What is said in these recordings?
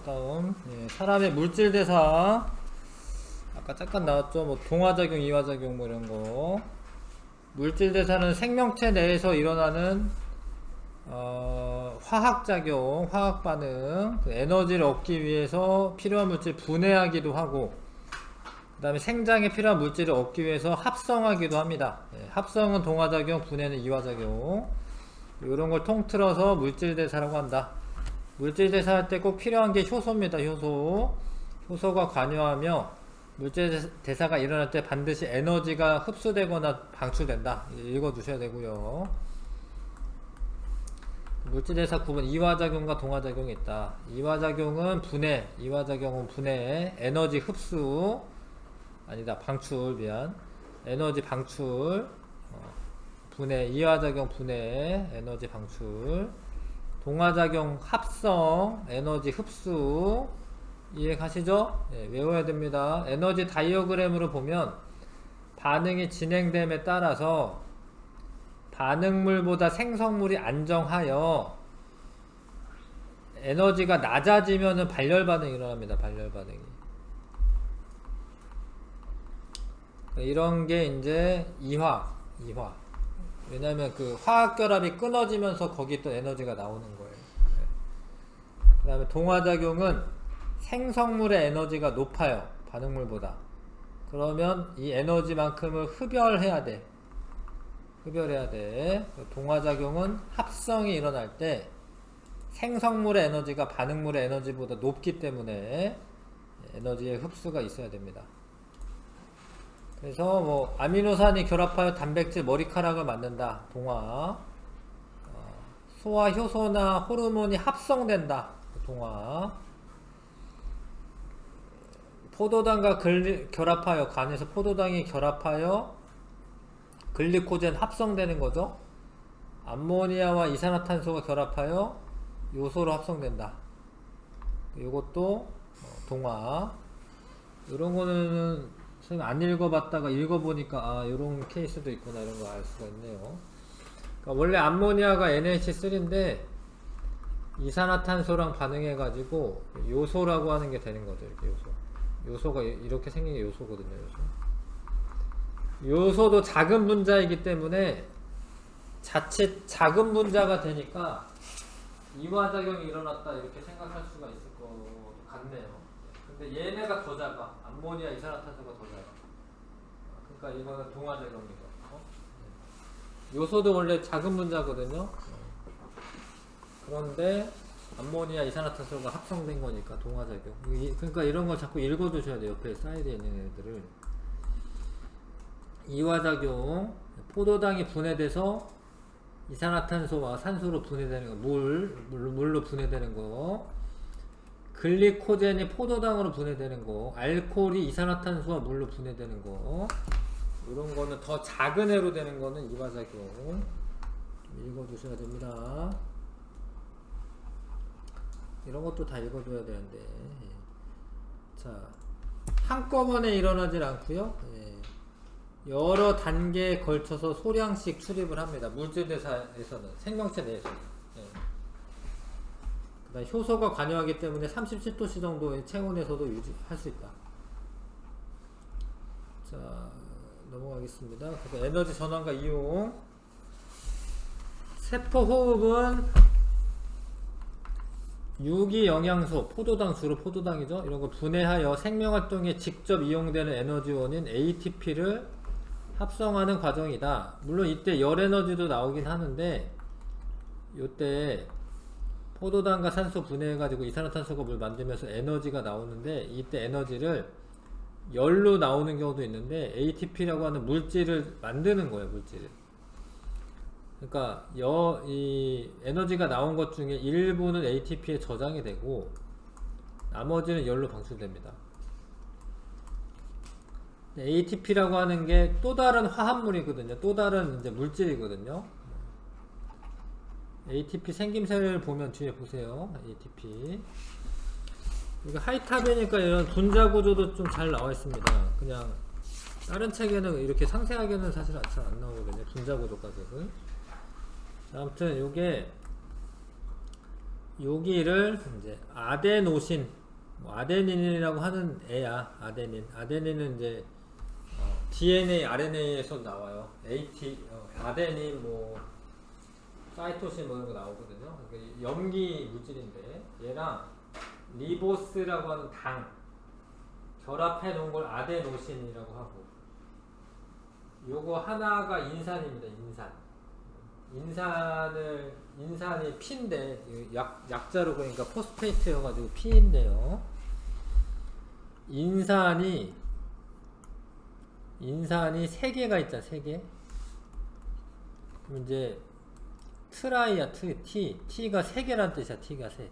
다음 사람의 물질 대사 아까 잠깐 나왔죠. 뭐 동화작용, 이화작용 뭐 이런 거. 물질 대사는 생명체 내에서 일어나는 화학작용, 화학반응, 그 에너지를 얻기 위해서 필요한 물질 분해하기도 하고, 그 다음에 생장에 필요한 물질을 얻기 위해서 합성하기도 합니다. 합성은 동화작용, 분해는 이화작용. 이런 걸 통틀어서 물질대사라고 한다. 물질대사 할 때 꼭 필요한 게 효소입니다. 효소가 관여하며 물질대사가 일어날 때 반드시 에너지가 흡수되거나 방출된다. 읽어두셔야 되고요. 물질대사 구분, 이화작용과 동화작용이 있다. 이화작용은 분해, 에너지 흡수, 아니다, 방출, 미안. 에너지 방출, 분해, 이화작용 분해, 에너지 방출. 동화작용 합성, 에너지 흡수. 이해가시죠? 외워야 됩니다. 에너지 다이어그램으로 보면 반응이 진행됨에 따라서 반응물보다 생성물이 안정하여 에너지가 낮아지면은 발열 반응이 일어납니다. 발열 반응이. 이런 게 이제 이화. 왜냐면 그 화학 결합이 끊어지면서 거기 또 에너지가 나오는 거예요. 그 다음에 동화작용은 생성물의 에너지가 높아요. 반응물보다. 그러면 이 에너지만큼을 흡열해야 돼. 동화작용은 합성이 일어날 때 생성물의 에너지가 반응물의 에너지보다 높기 때문에 에너지의 흡수가 있어야 됩니다. 그래서 뭐 아미노산이 결합하여 단백질 머리카락을 만든다. 동화. 소화 효소나 호르몬이 합성된다. 동화. 포도당과 결합하여, 간에서 포도당이 결합하여 글리코젠 합성되는 거죠. 암모니아와 이산화탄소가 결합하여 요소로 합성된다. 이것도 동화. 이런 거는 선생님 안 읽어봤다가 읽어보니까 이런 케이스도 있구나, 이런 거 알 수가 있네요. 그러니까 원래 암모니아가 NH3인데 이산화탄소랑 반응해가지고 요소라고 하는 게 되는 거죠. 이렇게 요소가 이렇게 생긴 게 요소거든요. 요소도 작은 분자이기 때문에 자칫 작은 분자가 되니까 이화작용이 일어났다 이렇게 생각할 수가 있을 것 같네요. 근데 얘네가 더 작아. 암모니아, 이산화탄소가 더 작아. 그러니까 이거는 동화작용이죠. 요소도 원래 작은 분자거든요. 그런데 암모니아, 이산화탄소가 합성된 거니까 동화작용. 그러니까 이런 걸 자꾸 읽어두셔야 돼요. 옆에 사이드에 있는 애들을. 이화작용, 포도당이 분해돼서 이산화탄소와 산소로 분해되는 거, 물로 분해되는 거. 글리코젠이 포도당으로 분해되는 거, 알코올이 이산화탄소와 물로 분해되는 거, 이런 거는 더 작은 애로 되는 거는 이화작용. 읽어두셔야 됩니다. 이런 것도 다 읽어줘야 되는데, 자, 한꺼번에 일어나질 않고요. 여러 단계에 걸쳐서 소량씩 출입을 합니다. 물질대사에서는, 생명체 내에서는. 효소가 관여하기 때문에 37도씨 정도의 체온에서도 유지할 수 있다. 자, 넘어가겠습니다. 그래서 에너지 전환과 이용. 세포호흡은 유기영양소, 포도당, 주로 포도당이죠. 이런 거 분해하여 생명활동에 직접 이용되는 에너지원인 ATP를 합성하는 과정이다. 물론 이때 열에너지도 나오긴 하는데, 이때 포도당과 산소 분해해가지고 이산화탄소가 물 만들면서 에너지가 나오는데, 이때 에너지를 열로 나오는 경우도 있는데 ATP라고 하는 물질을 만드는 거예요. 물질을. 그러니까 이 에너지가 나온 것 중에 일부는 ATP에 저장이 되고 나머지는 열로 방출됩니다. ATP라고 하는 게 또 다른 화합물이거든요. 또 다른 이제 물질이거든요. ATP 생김새를 보면 뒤에 보세요. ATP. 이거 하이탑이니까 이런 분자 구조도 좀 잘 나와 있습니다. 그냥 다른 책에는 이렇게 상세하게는 사실 잘 안 나오거든요. 분자 구조까지는. 아무튼 요게 여기를 이제 아데노신, 뭐 아데닌이라고 하는 애야. 아데닌은 이제 DNA, RNA에서 나와요. 아데닌, 뭐 사이토신 뭐 이런 거 나오거든요. 그러니까 염기 물질인데 얘랑 리보스라고 하는 당 결합해 놓은 걸 아데노신이라고 하고, 요거 하나가 인산입니다. 인산이 P인데 약자로 보니까 포스페이트여가지고 P인데요. 인산이 3개가 있잖아. 3개. 그럼 이제 트라이야. T가 3개란 뜻이야. T가 3. 예.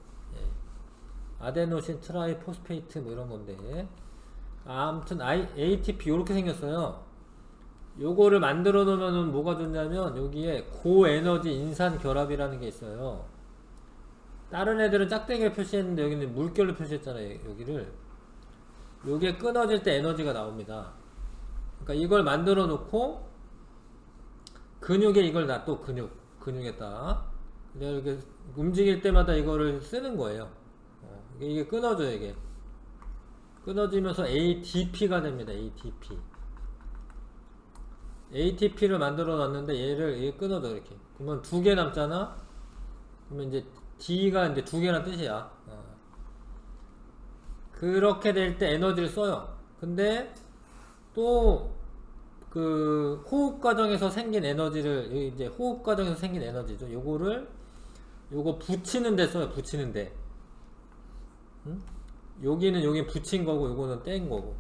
아데노신 트라이 포스페이트 뭐 이런 건데, 아무튼 ATP 요렇게 생겼어요. 요거를 만들어 놓으면 뭐가 좋냐면 여기에 고에너지 인산 결합이라는 게 있어요. 다른 애들은 짝대기를 표시했는데 여기는 물결로 표시했잖아요. 여기를. 요게 끊어질 때 에너지가 나옵니다. 그러니까 이걸 만들어 놓고 근육에 이걸 놔둬. 근육에다 이렇게 움직일 때마다 이거를 쓰는 거예요. 이게 끊어져요. 이게 끊어지면서 ADP가 됩니다. ATP를 만들어 놨는데 얘를 끊어져. 이렇게. 그러면 2개 남잖아. 그러면 이제 D가 이제 2개란 뜻이야. 그렇게 될 때 에너지를 써요. 근데 또 그 호흡 과정에서 생긴 에너지를, 이제 호흡 과정에서 생긴 에너지죠. 요거 붙이는 데 써요. 붙이는데. 여기 붙인 거고 요거는 뗀 거고.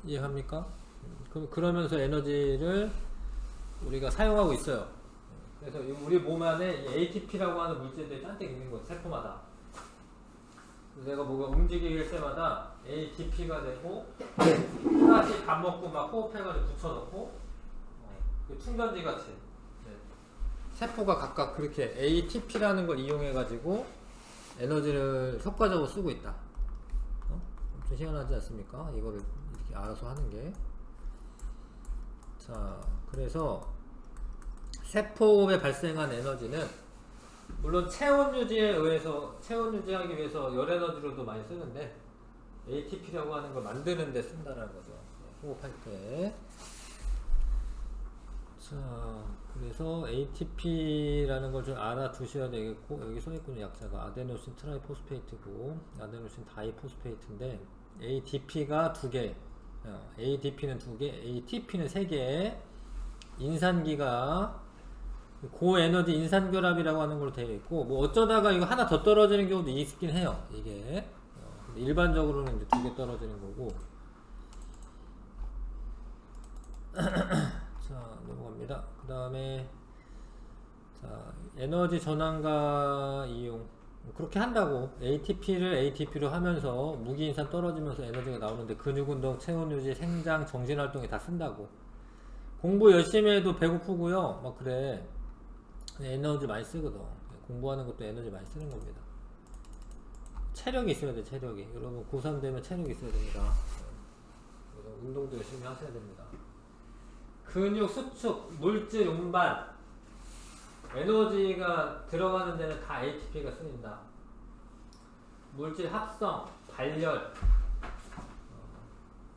이해합니까? 그러면서 에너지를 우리가 사용하고 있어요. 그래서 우리 몸 안에 ATP라고 하는 물질들이 짠뜩 있는 거예요. 세포마다. 내가 뭐가 움직일 때마다 ATP가 되고, 하나씩 밥 먹고 막 호흡해가지고 붙여놓고, 충전지 같이. 세포가 각각 그렇게 ATP라는 걸 이용해가지고 에너지를 효과적으로 쓰고 있다. 좀 희한하지 않습니까? 이거를 이렇게 알아서 하는 게. 자, 그래서 세포에 발생한 에너지는 물론 체온 유지하기 위해서 열 에너지로도 많이 쓰는데 ATP라고 하는 걸 만드는 데 쓴다라는 거죠. 호흡할 때. 자, 그래서 ATP라는 걸 좀 알아두셔야 되겠고, 여기 써있군요. 약자가 아데노신 트라이포스페이트고 아데노신 다이포스페이트인데 ADP가 2개, ADP는 2개, ATP는 3개, 인산기가 고에너지 인산결합이라고 하는 걸로 되어 있고, 뭐 어쩌다가 이거 하나 더 떨어지는 경우도 있긴 해요. 이게 일반적으로는 이제 2개 떨어지는 거고. 자, 넘어갑니다. 그 다음에 자, 에너지 전환과 이용, 그렇게 한다고. ATP로 하면서 무기인산 떨어지면서 에너지가 나오는데 근육운동, 체온유지, 생장, 정신활동에 다 쓴다고. 공부 열심히 해도 배고프고요 막 그래. 에너지 많이 쓰거든. 공부하는 것도 에너지 많이 쓰는 겁니다. 체력이 있어야 돼. 체력이. 여러분 고3 되면 체력이 있어야 됩니다. 운동도 열심히 하셔야 됩니다. 근육 수축, 물질 운반, 에너지가 들어가는 데는 다 ATP가 쓰인다. 물질 합성, 발열,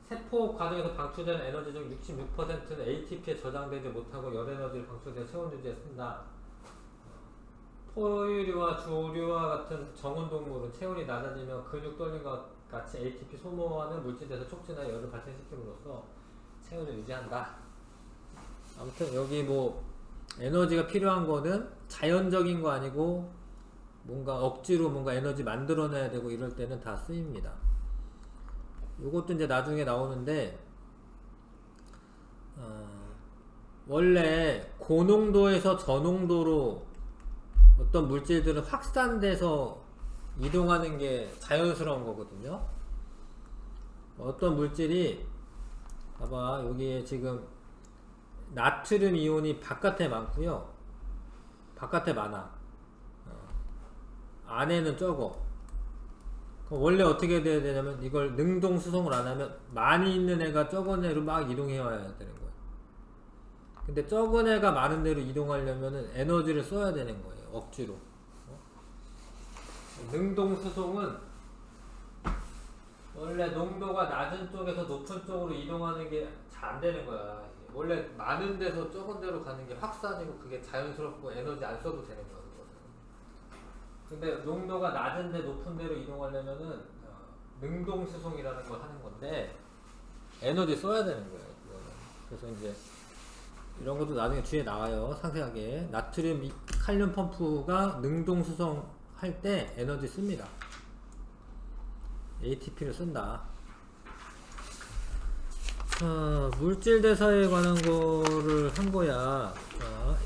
세포 과정에서 방출되는 에너지 중 66%는 ATP에 저장되지 못하고 열 에너지를 방출되어 체온 유지에 쓴다. 포유류와 조류와 같은 정운동물은 체온이 낮아지면 근육 떨림과 같이 ATP 소모하는 물질에서 촉진하여 열을 발생시킴으로써 체온을 유지한다. 아무튼 여기 뭐 에너지가 필요한 거는 자연적인 거 아니고 뭔가 억지로 뭔가 에너지 만들어내야 되고 이럴 때는 다 쓰입니다. 요것도 이제 나중에 나오는데, 원래 고농도에서 저농도로 어떤 물질들은 확산돼서 이동하는 게 자연스러운 거거든요. 어떤 물질이, 봐봐, 여기에 지금 나트륨 이온이 바깥에 많고요. 바깥에 많아. 안에는 적어. 그럼 원래 어떻게 돼야 되냐면 이걸 능동 수송을 안 하면 많이 있는 애가 적은 애로 막 이동해 와야 되는 거예요. 근데 적은 애가 많은 데로 이동하려면 에너지를 써야 되는 거예요. 억지로. 능동수송은 원래 농도가 낮은 쪽에서 높은 쪽으로 이동하는 게 잘 안 되는 거야. 원래 많은 데서 적은 데로 가는 게 확산이고 그게 자연스럽고 에너지 안 써도 되는 거야. 근데 농도가 낮은 데 높은 데로 이동하려면은 능동수송이라는 걸 하는 건데 에너지 써야 되는 거예요. 그거는. 그래서 이제 이런 것도 나중에 뒤에 나와요. 상세하게. 나트륨 칼륨 펌프가 능동수송 할 때 에너지 씁니다. ATP를 쓴다. 물질 대사에 관한 거를 한 거야.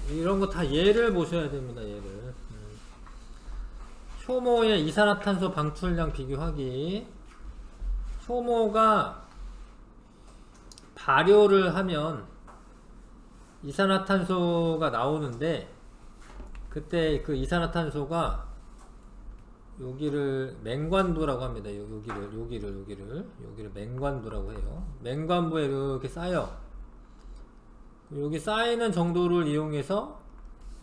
이런 거 다 예를 보셔야 됩니다. 예를. 효모의 이산화탄소 방출량 비교하기. 효모가 발효를 하면 이산화탄소가 나오는데 그때 그 이산화탄소가 여기를 맹관부라고 합니다. 여기를 맹관부라고 해요. 맹관부에 이렇게 쌓여. 여기 쌓이는 정도를 이용해서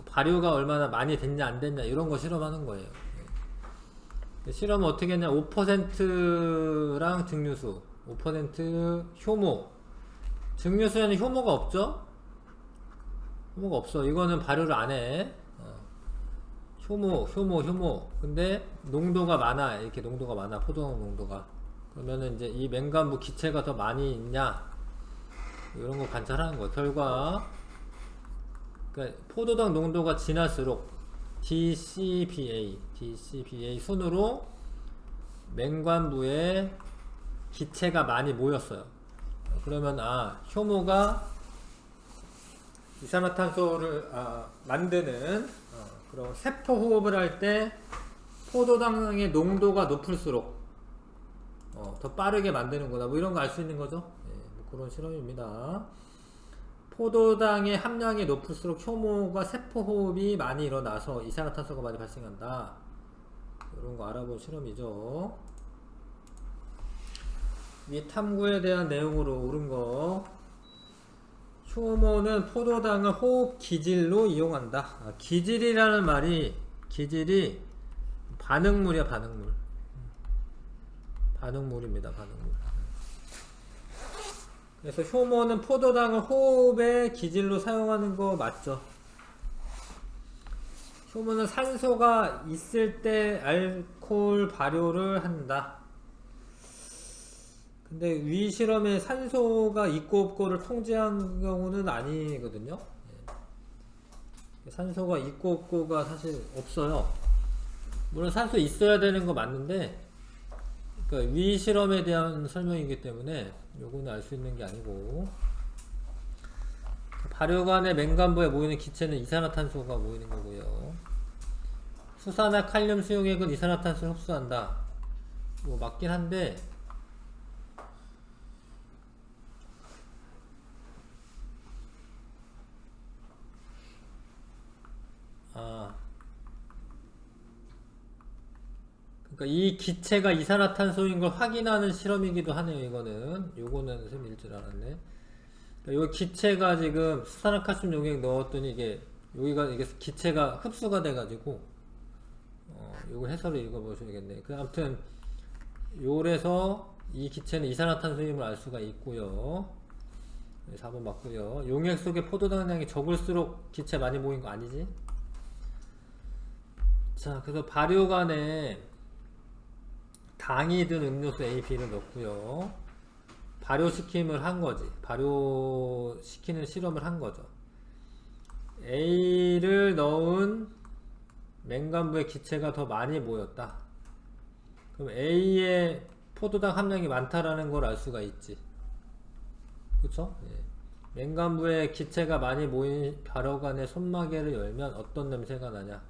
발효가 얼마나 많이 됐냐 안 됐냐 이런 거 실험하는 거예요. 실험은 어떻게 했냐, 5%랑 증류수, 5% 효모. 증류수에는 효모가 없죠? 효모가 없어. 이거는 발효를 안 해. 효모. 근데 농도가 많아. 이렇게 농도가 많아. 포도당 농도가. 그러면은 이제 이 맹관부 기체가 더 많이 있냐? 이런 거 관찰하는 거예요. 결과, 그러니까 포도당 농도가 진할수록 DCBA 순으로 맹관부에 기체가 많이 모였어요. 그러면 효모가 이산화탄소를 만드는 그럼 세포 호흡을 할 때 포도당의 농도가 높을수록 더 빠르게 만드는구나. 뭐 이런 거 알 수 있는 거죠. 뭐 그런 실험입니다. 포도당의 함량이 높을수록 효모가 세포 호흡이 많이 일어나서 이산화탄소가 많이 발생한다. 이런 거 알아본 실험이죠. 이 탐구에 대한 내용으로 옳은 거. 효모는 포도당을 호흡 기질로 이용한다. 기질이라는 말이, 기질이 반응물이야, 반응물. 반응물입니다, 반응물. 그래서 효모는 포도당을 호흡의 기질로 사용하는 거 맞죠? 효모는 산소가 있을 때 알코올 발효를 한다. 근데 위 실험에 산소가 있고 없고를 통제한 경우는 아니거든요. 산소가 있고 없고가 사실 없어요. 물론 산소 있어야 되는 거 맞는데, 그러니까 위 실험에 대한 설명이기 때문에 요거는 알 수 있는 게 아니고, 발효관의 맹관부에 모이는 기체는 이산화탄소가 모이는 거고요. 수산화 칼륨 수용액은 이산화탄소를 흡수한다. 뭐 맞긴 한데, 그러니까 이 기체가 이산화탄소인 걸 확인하는 실험이기도 하네요. 요거는 선생님 읽질 않았네. 그러니까 요 기체가 지금 수산화칼슘 용액 넣었더니 이게 기체가 흡수가 돼가지고 요거 해설을 읽어보셔야겠네. 아무튼 요래서 이 기체는 이산화탄소임을 알 수가 있고요. 4번 맞고요. 용액 속에 포도당량이 적을수록 기체 많이 모인 거 아니지? 자, 그래서 발효관에 당이 든 음료수 AP를 넣고요. 발효시킴을 한 거지. 발효시키는 실험을 한 거죠. A를 넣은 맹관부의 기체가 더 많이 모였다. 그럼 A의 포도당 함량이 많다라는 걸 알 수가 있지. 그쵸? 예. 맹관부에 기체가 많이 모인 발효관의 손마개를 열면 어떤 냄새가 나냐?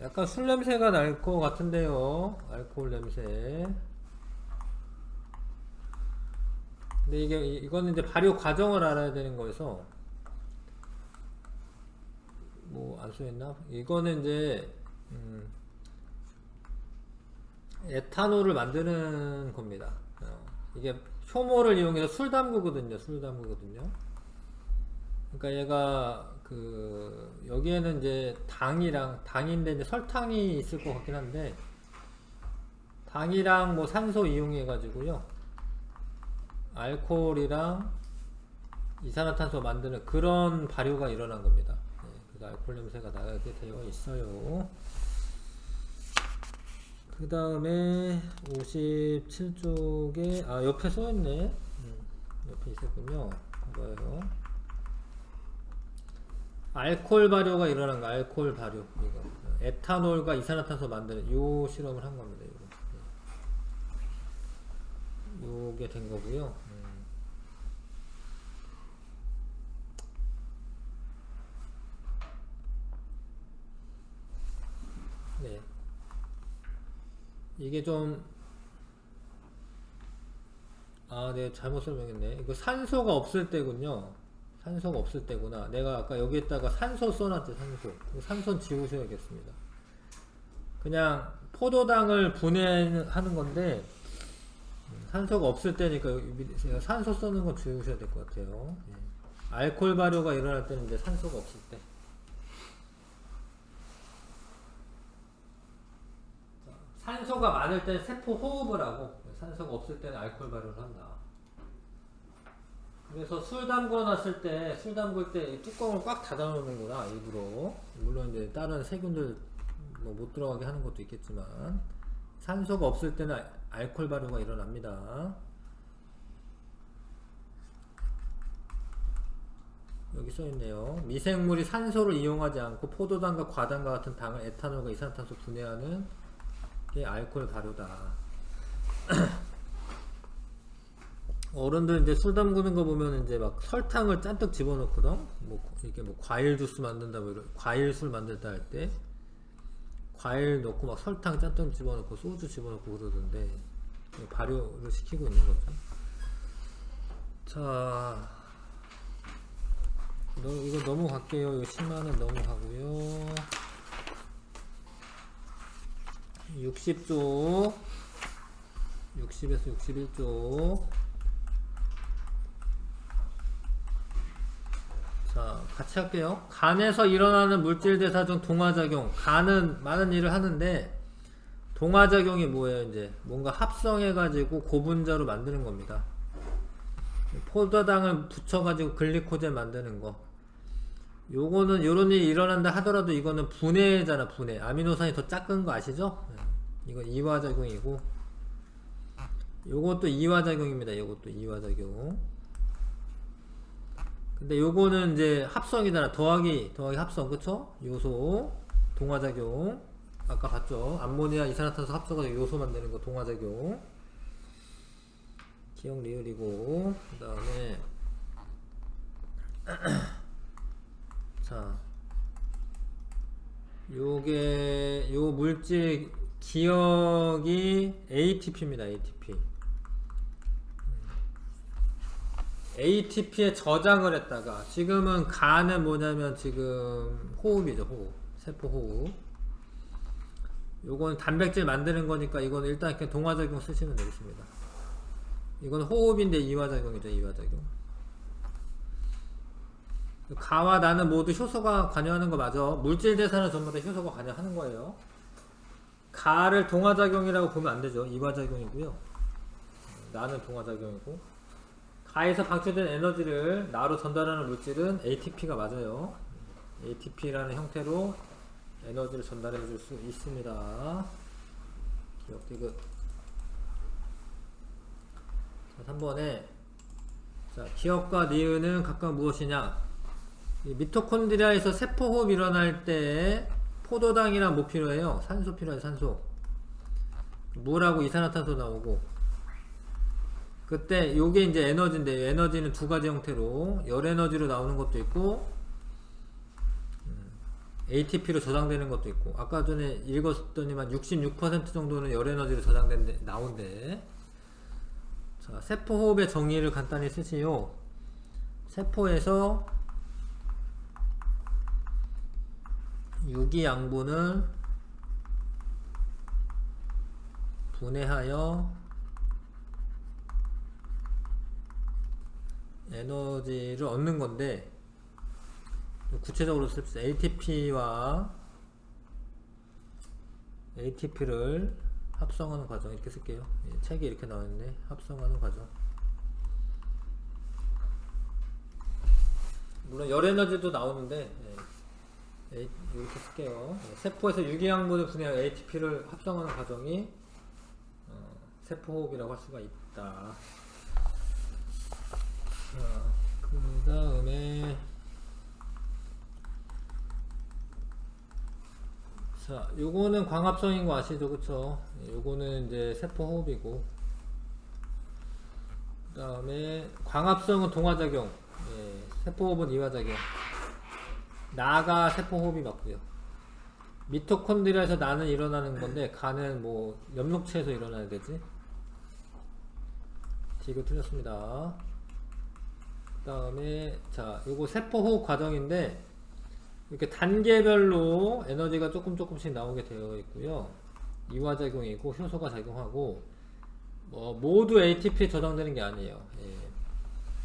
약간 술 냄새가 날 것 같은데요. 알코올 냄새. 근데 이거는 이제 발효 과정을 알아야 되는 거여서, 뭐, 안 써있나? 이거는 이제, 에탄올을 만드는 겁니다. 이게 효모를 이용해서 술 담그거든요. 그러니까 얘가 여기에는 이제 당인데 이제 설탕이 있을 것 같긴 한데, 당이랑 뭐 산소 이용해 가지고요, 알코올이랑 이산화탄소 만드는 그런 발효가 일어난 겁니다. 네, 그래서 알코올 냄새가 나게 되어 있어요. 그 다음에 57쪽에 옆에 써있네. 옆에 있었군요. 봐봐요. 알코올 발효가 일어난 거, 알코올 발효. 이거 에탄올과 이산화탄소 만드는 요 실험을 한 겁니다. 이거. 요게 된 거고요. 네. 이게 좀, 네, 잘못 설명했네. 이거 산소가 없을 때군요. 산소가 없을 때구나. 내가 아까 여기에다가 산소 써놨지, 산소. 산소는 지우셔야겠습니다. 그냥 포도당을 분해하는 건데, 산소가 없을 때니까 제가 산소 써는 건 지우셔야 될 것 같아요. 예. 알코올 발효가 일어날 때는 이제 산소가 없을 때. 산소가 많을 때는 세포 호흡을 하고, 산소가 없을 때는 알코올 발효를 한다. 그래서 술 담궈 때 뚜껑을 꽉 닫아 놓는구나, 일부러. 물론 이제 다른 세균들 뭐 못 들어가게 하는 것도 있겠지만, 산소가 없을 때는 알코올 발효가 일어납니다. 여기 써있네요. 미생물이 산소를 이용하지 않고 포도당과 과당과 같은 당을 에탄올과 이산화탄소 분해하는 게 알코올 발효다. 어른들 이제 술 담그는 거 보면 이제 막 설탕을 잔뜩 집어넣거든. 이렇게 과일 주스 만든다, 과일 술 만들다 할 때 과일 넣고 막 설탕 잔뜩 집어넣고 소주 집어넣고 그러던데, 발효를 시키고 있는 거죠. 자, 이거 넘어갈게요. 이거 10만원 넘어가고요. 60쪽 60에서 61쪽. 자, 같이 할게요. 간에서 일어나는 물질 대사 중 동화작용. 간은 많은 일을 하는데, 동화작용이 뭐예요? 이제 뭔가 합성해가지고 고분자로 만드는 겁니다. 포도당을 붙여가지고 글리코젠 만드는 거. 요거는 요런 일이 일어난다 하더라도 이거는 분해잖아, 분해. 아미노산이 더 작은 거 아시죠? 이건 이화작용이고, 요것도 이화작용입니다. 요것도 이화작용. 근데 요거는 이제 합성이잖아. 더하기 합성, 그쵸? 요소, 동화작용. 아까 봤죠? 암모니아, 이산화탄소 합성해서 요소 만드는 거, 동화작용. 기억 리을이고, 그 다음에, 자, 요 물질 기억이 ATP입니다. ATP. ATP에 저장을 했다가, 지금은 간은 뭐냐면 지금 호흡이죠, 호흡. 세포 호흡. 요건 단백질 만드는 거니까 이건 일단 그냥 동화작용 쓰시면 되겠습니다. 이건 호흡인데 이화작용이죠, 이화작용. 가와 나는 모두 효소가 관여하는 거 맞아. 물질 대사는 전부 다 효소가 관여하는 거예요. 가를 동화작용이라고 보면 안 되죠. 이화작용이고요. 나는 동화작용이고. 가에서 방출된 에너지를 나로 전달하는 물질은 ATP가 맞아요. ATP라는 형태로 에너지를 전달해 줄 수 있습니다. 기억 디귿. 자, 3번에, 자, 기억과 니은은 각각 무엇이냐? 이 미토콘드리아에서 세포호흡 일어날 때 포도당이랑 뭐 필요해요? 산소 필요해요, 산소. 물하고 이산화탄소 나오고. 그때 요게 이제 에너지인데, 에너지는 두 가지 형태로 열에너지로 나오는 것도 있고, ATP로 저장되는 것도 있고. 아까 전에 읽었더니만 66% 정도는 열에너지로 나온대. 자, 세포호흡의 정의를 간단히 쓰시오. 세포에서 유기양분을 분해하여 에너지를 얻는 건데, 구체적으로 씁시다. ATP와 ATP를 합성하는 과정 이렇게 쓸게요. 예, 책에 이렇게 나와있네. 합성하는 과정. 물론 열 에너지도 나오는데 이렇게 쓸게요. 예, 세포에서 유기양분을 분해한 ATP를 합성하는 과정이 세포호흡이라고 할 수가 있다. 그 다음에 자, 요거는 광합성인 거 아시죠? 그쵸? 요거는 이제 세포호흡이고, 그 다음에 광합성은 동화작용, 예, 세포호흡은 이화작용. 나가 세포호흡이 맞고요. 미토콘드리아에서 나는 일어나는 건데 가는 뭐 엽록체에서 일어나야 되지. 이거 틀렸습니다. 그 다음에 자, 요거 세포호흡 과정인데 이렇게 단계별로 에너지가 조금씩 나오게 되어 있고요. 이화작용이고 효소가 작용하고 모두 ATP에 저장되는 게 아니에요. 예.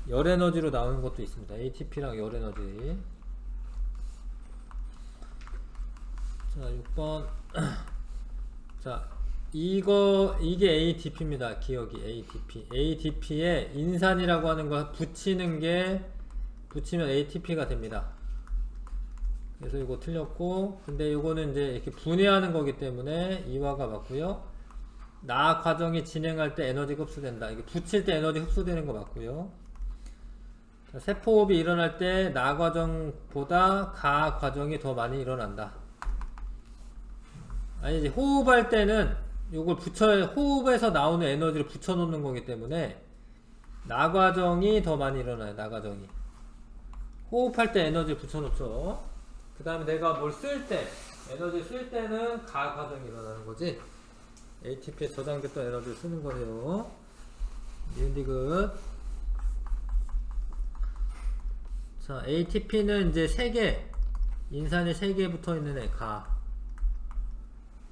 열 에너지로 나오는 것도 있습니다. ATP랑 열 에너지. 자, 6번. 자, 이게 ATP입니다. 기억이 ATP. ATP에 인산이라고 하는 거 붙이면 ATP가 됩니다. 그래서 이거 틀렸고, 근데 이거는 이제 이렇게 분해하는 거기 때문에 이화가 맞고요. 나 과정이 진행할 때 에너지가 흡수된다. 이게 붙일 때 에너지 흡수되는 거 맞고요. 자, 세포호흡이 일어날 때 나 과정보다 가 과정이 더 많이 일어난다. 아니지, 호흡할 때는 요걸 호흡에서 나오는 에너지를 붙여놓는 거기 때문에 나 과정이 더 많이 일어나요. 나 과정이. 호흡할 때 에너지를 붙여놓죠. 그 다음에 내가 뭘 쓸 때, 에너지 쓸 때는 가 과정이 일어나는 거지. ATP에 저장됐던 에너지를 쓰는 거예요. 니은디귿. 자, ATP는 이제 3개, 인산이 3개 붙어 있는 애, 가.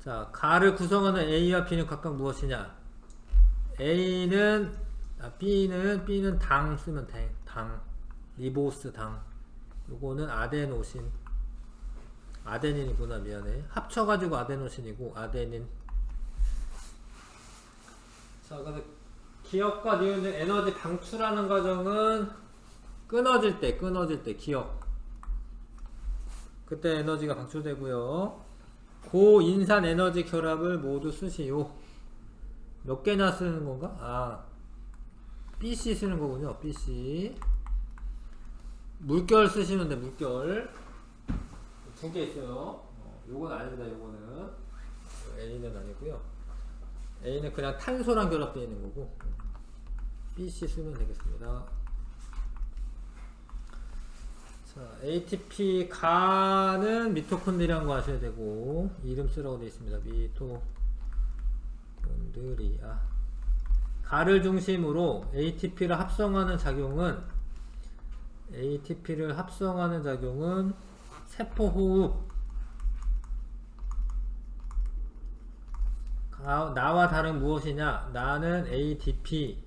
자, 가를 구성하는 A와 B는 각각 무엇이냐? B는 당 쓰면 돼. 당. 리보스 당. 요거는 아데노신. 아데닌이구나, 미안해. 합쳐가지고 아데노신이고, 아데닌. 자, 근데 기억과 니은 중 에너지 방출하는 과정은 끊어질 때, 기억. 그때 에너지가 방출되고요. 고인산 에너지 결합을 모두 쓰시오. 몇 개나 쓰는 건가? 아, BC 쓰는 거군요. BC. 물결 쓰시면 돼, 물결. 2개 있어요. 요건 아닙니다, 요거는. A는 아니고요. A는 그냥 탄소랑 결합되어 있는 거고. BC 쓰면 되겠습니다. 자, ATP 가는 미토콘드리아인 거 아셔야 되고, 이름 쓰라고 되어 있습니다. 미토콘드리아. 가를 중심으로 ATP를 합성하는 작용은 세포호흡. 나와 다른 무엇이냐? 나는 ATP.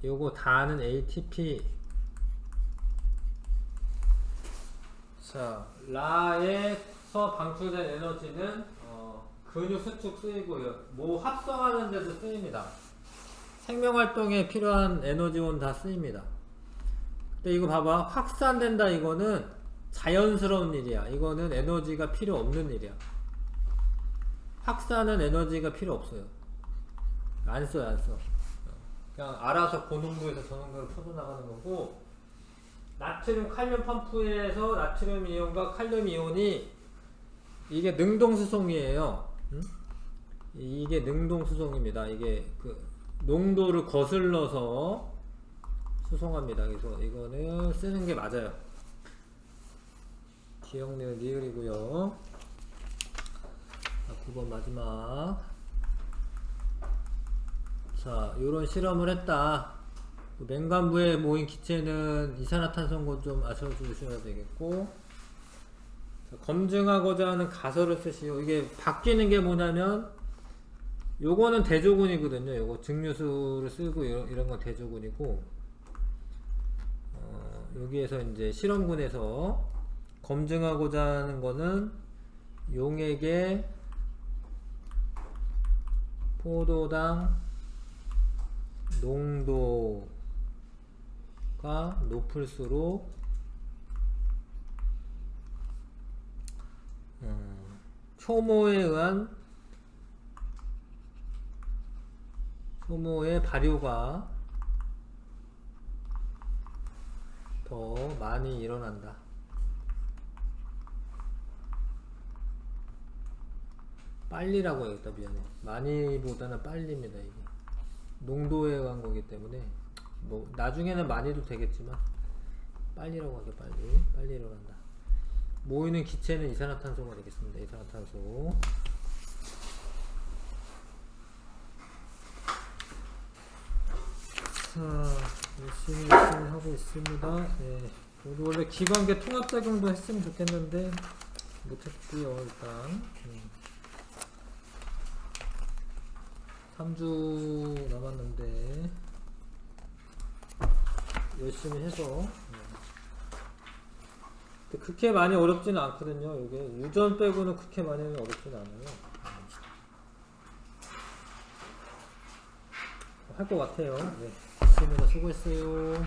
요거 다는 ATP. 자, 라에서 방출된 에너지는 근육 수축 쓰이고요. 뭐 합성하는 데도 쓰입니다. 생명활동에 필요한 에너지원 다 쓰입니다. 근데 이거 봐봐. 확산된다. 이거는 자연스러운 일이야. 이거는 에너지가 필요 없는 일이야. 확산은 에너지가 필요 없어요. 안 써. 그냥 알아서 고농도에서 저농도로 퍼져나가는 거고, 나트륨 칼륨 펌프에서 나트륨 이온과 칼륨 이온이 이게 능동수송이에요. 이게 능동수송입니다. 이게 그 농도를 거슬러서 수송합니다. 그래서 이거는 쓰는 게 맞아요. 기억니은 리을이고요. 9번 마지막. 자, 요런 실험을 했다. 맹간부에 모인 기체는 이산화탄소인 것 좀 아셔주셔야 되겠고, 자, 검증하고자 하는 가설을 쓰시오. 이게 바뀌는 게 뭐냐면, 요거는 대조군이거든요. 요거 증류수를 쓰고 이런 건 대조군이고, 여기에서 이제 실험군에서 검증하고자 하는 거는 용액의 포도당 농도가 높을수록 효모의 발효가 더 많이 일어난다. 빨리라고 해야겠다. 미안해. 많이보다는 빨리입니다. 이게 농도에 관 거기 때문에 뭐 나중에는 많이도 되겠지만 빨리라고 하게. 빨리 일어난다. 모이는 기체는 이산화탄소가 되겠습니다. 이산화탄소. 자, 열심히 하고 있습니다. 네. 원래 기관계 통합작용도 했으면 좋겠는데 못했고요. 일단 3주 남았는데 열심히 해서 그렇게 많이 어렵지는 않거든요. 이게 유전 빼고는 그렇게 많이 어렵지는 않아요. 할 것 같아요. 네, 수고했어요.